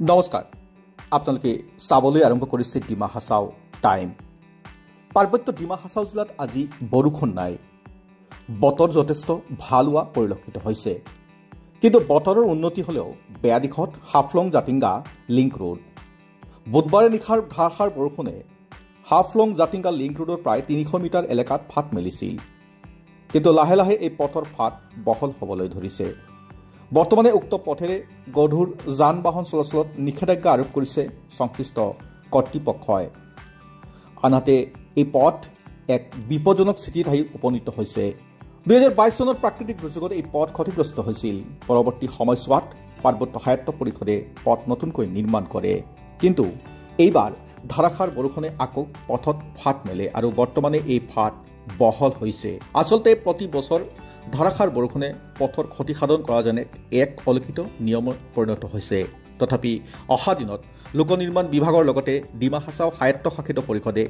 নমস্কাৰ আপোনালোকে চাবলৈ আৰম্ভ কৰিছে ডিমা হাছাও টাইম। পাৰ্বত্য ডিমা হাছাও জিলাত আজি বৰষুণ নাই, বতৰ যথেষ্ট ভাল হোৱা পৰিলক্ষিত হৈছে। কিন্তু বতৰৰ উন্নতি হ'লেও বেয়া দিশত হাফলং জাতিংগা লিংক ৰোড। বুধবাৰে নিশাৰ ধাৰাসাৰ বৰষুণে হাফলং জাতিংগা লিংক ৰোডৰ প্ৰায় 300 মিটাৰ এলেকাত ফাট মেলিছিল। কিন্তু লাহে লাহে এই পথৰ ফাট বহল হ'বলৈ ধৰিছে। বৰ্তমানে উক্ত পথেৰে গধুৰ যান বাহন চলাচলত নিষেধাজ্ঞা আৰোপ কৰিছে সংশ্লিষ্ট কৰ্তৃপক্ষই। আনহাতে এই পথ এক বিপদজনক স্থিতিত আহি উপনীত হৈছে। 2022 চনত প্ৰাকৃতিক দুৰ্যোগত এই পথ ক্ষতিগ্ৰস্ত হৈছিল। পৰৱৰ্তী সময়ছোৱাত পাৰ্বত্য সাহিত্য পৰিষদে পথ নতুনকৈ নিৰ্মাণ কৰে। কিন্তু এইবাৰ ধাৰাসাৰ বৰষুণে আকৌ পথত ফাট মেলে আৰু বৰ্তমানে এই ফাট বহল হৈছে। আচলতে প্ৰতি বছৰ ধাৰাসাৰ বৰষুণে পথৰ ক্ষতিসাধন কৰা যেনে এক অলিখিত নিয়মত পৰিণত হৈছে। তথাপি অহা দিনত লোক নিৰ্মাণ বিভাগৰ লগতে ডিমা হাছাও স্বায়ত্তশাসিত পৰিষদে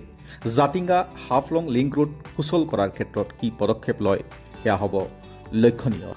জাতিংগা হাফলং লিংক ৰোড সুচল কৰাৰ ক্ষেত্ৰত কি পদক্ষেপ লয় সেয়া হ'ব লক্ষণীয়।